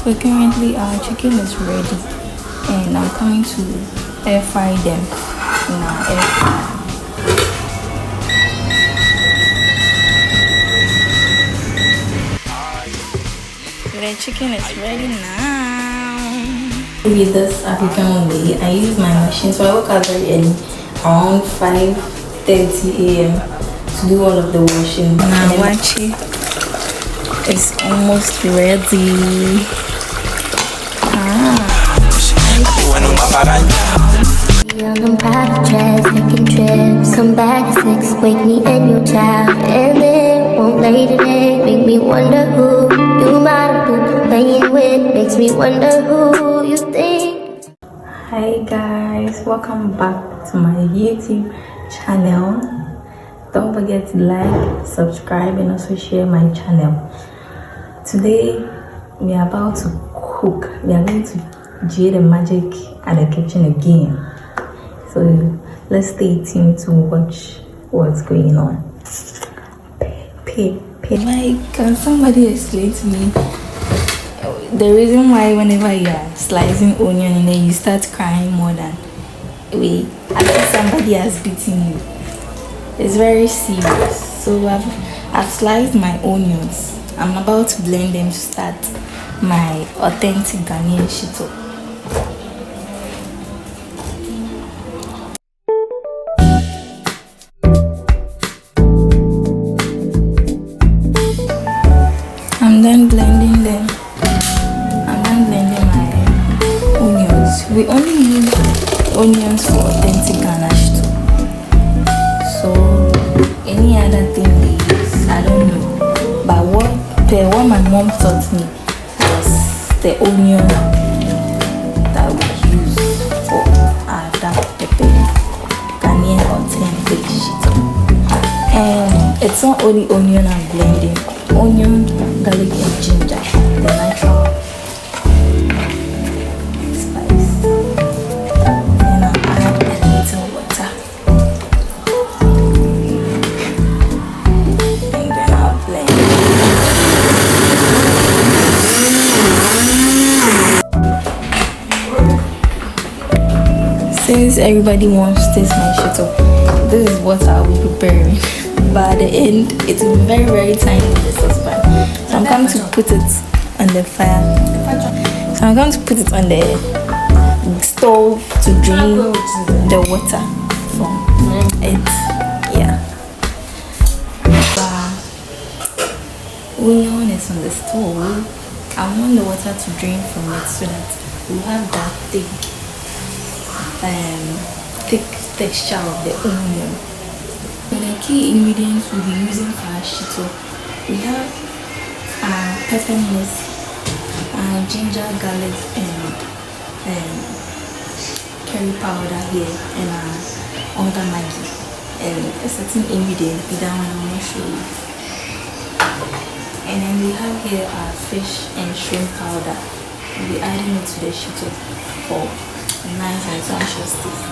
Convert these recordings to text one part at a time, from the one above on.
So currently our chicken is ready and I'm coming to air fry them in our air fryer. The chicken is ready now. With this African way, I use my machine. So I woke up very early, around 5:30 a.m. to do all of the washing. Now watch it. It's almost ready. Young private jets, taking trips, come back at 6, wake me and your child, and then won't lay today, make me wonder who you might have been playing with, makes me wonder who you think. Hi guys, welcome back to my YouTube channel. Don't forget to like, subscribe and also share my channel. Today we are about to cook. We are going to do the magic at the kitchen again. So let's stay tuned to watch what's going on. Like, can somebody explain to me the reason why whenever you are slicing onion and then you start crying more than wait, I think somebody has beaten you? It's very serious. So I've sliced my onions. I'm about to blend them to start my authentic Ghanaian shito. I'm done blending them. I'm done blending my onions. We only use onions for authentic Ghana shito. So any other thing they use, I don't know. But what my mom taught me was the onion that we use for our dark pepper Ghanaian authentic shito. And it's not only onion I'm blending. Onion, garlic and ginger, the natural spice. Then I'll add a little water. And then I'll blend. Since everybody wants to taste my shito, this is what I'll be preparing. But at the end, it will be very, very tiny in the saucepan. So I'm going to put it on the fire. So I'm going to put it on the stove to drain the water from it. Yeah. Onion is on the stove. I want the water to drain from it so that we have that thick texture of the onion. The key ingredients we'll be using for our shito, we have pepper mix, ginger, garlic, and curry powder here, and other Maggi, and a certain ingredient. That one I'm not sure. And then we have here our fish and shrimp powder. We'll be adding it to the shito for a nice and sumptuous taste.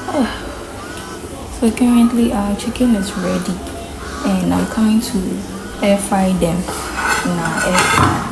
Oh. So currently our chicken is ready and I'm coming to air fry them in our air fryer.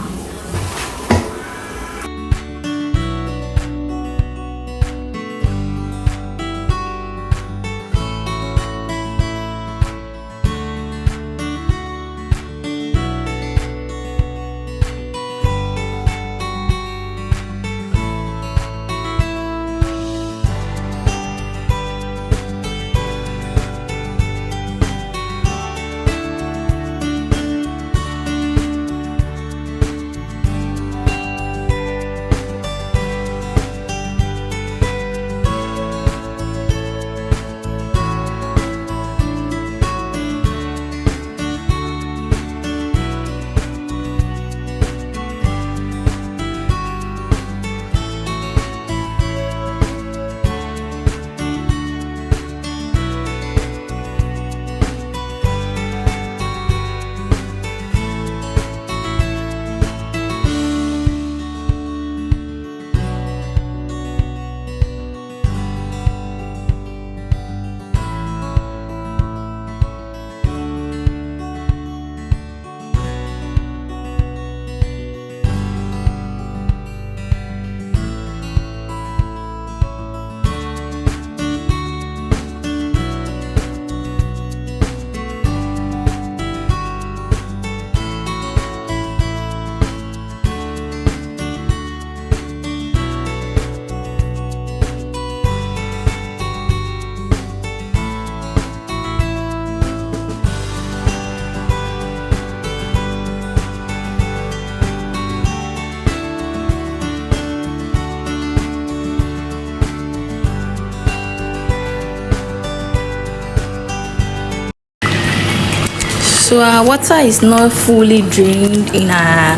So our water is not fully drained in our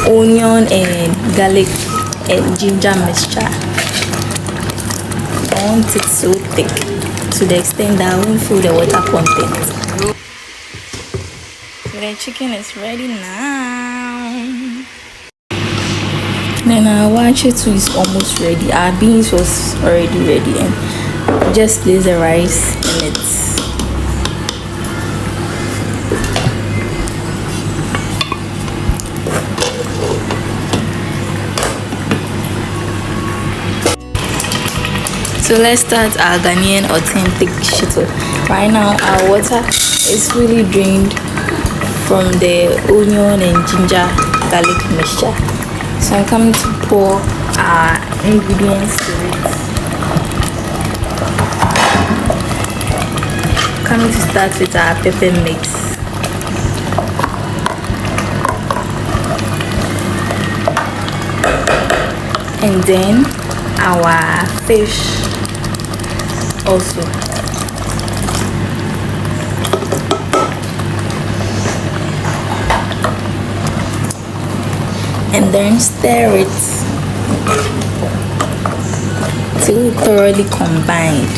onion and garlic and ginger mixture. I want it so thick to the extent that I won't feel the water content. So the chicken is ready now. Then our wache too is almost ready. Our beans was already ready, and just place the rice in it. So let's start our Ghanaian authentic shito. Right now our water is really drained from the onion and ginger garlic mixture. So I'm coming to pour our ingredients to it. Coming to start with our pepper mix. And then our fish also. And then stir it till thoroughly combined.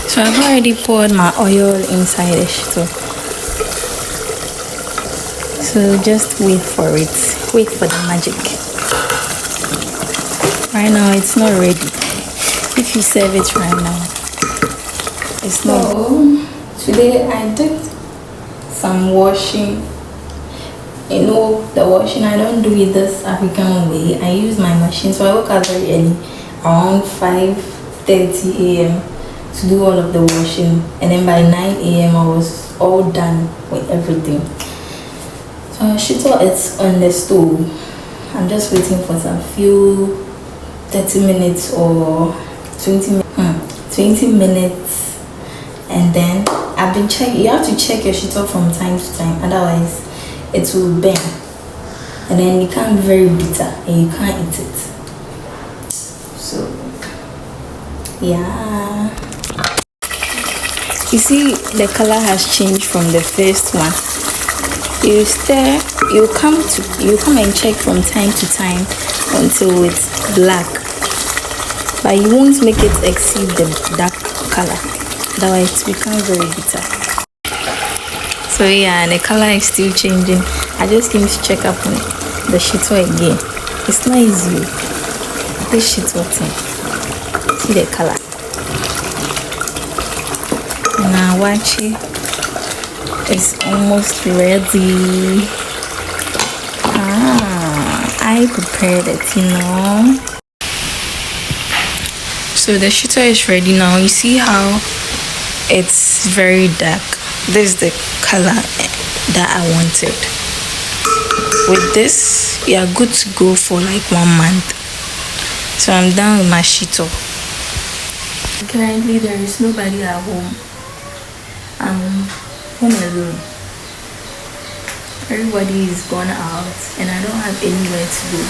So I've already poured my oil inside the shito. So just wait for it. Wait for the magic. Right now it's not ready. If you serve it right now, it's not. So today I did some washing. You know, the washing I don't do it this African way. I use my machine. So I woke up very early, around 5:30 a.m. to do all of the washing, and then by 9 a.m. I was all done with everything. So shito is on the stove. I'm just waiting for some few 30 minutes or 20 minutes, and then I've been checking. You have to check your shito from time to time, otherwise it will burn, and then it can't be very bitter and you can't eat it. So yeah, you see the color has changed from the first one. You stir, you come and check from time to time until it's black, but you won't make it exceed the dark color, otherwise it becomes very bitter. So yeah, the color is still changing. I just came to check up on the shito again. It's not easy. This shito thing, see the color. Now wache is almost ready. I prepared it, you know. So the shito is ready now. You see how it's very dark. This is the color that I wanted. With this, you are good to go for like 1 month. So I'm done with my shito. Currently there is nobody at home. I'm home alone. Everybody is gone out and I don't have anywhere to go.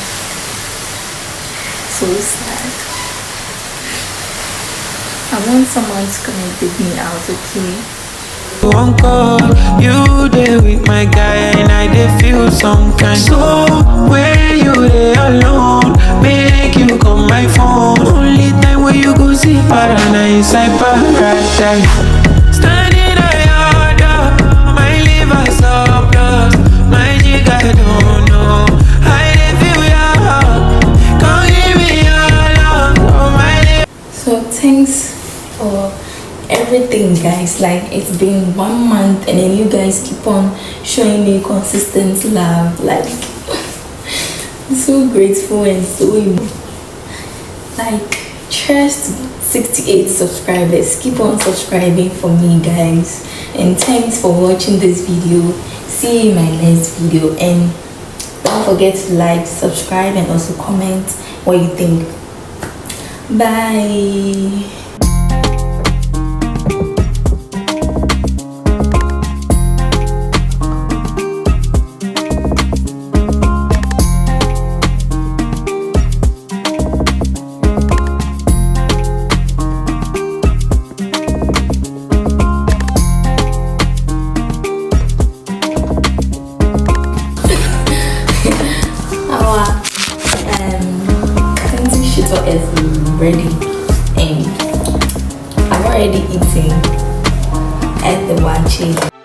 So sad. I want someone to come and take me out, okay? One call, you there with my guy and I dey feel some kind. So when you there alone, make you call my phone. Only time when you go see paradise, I paradise. Standing at your door, my liver's up lost, my jig I don't know. I dey feel your heart, come give me your love, oh my liver. So thanks for everything, guys. Like, it's been 1 month and then you guys keep on showing me consistent love. Like, I'm so grateful and so like, trust 68 subscribers. Keep on subscribing for me, guys, and thanks for watching this video. See you in my next video, and don't forget to like, subscribe, and also comment what you think. Bye. ready, and I've already eaten at the wachi.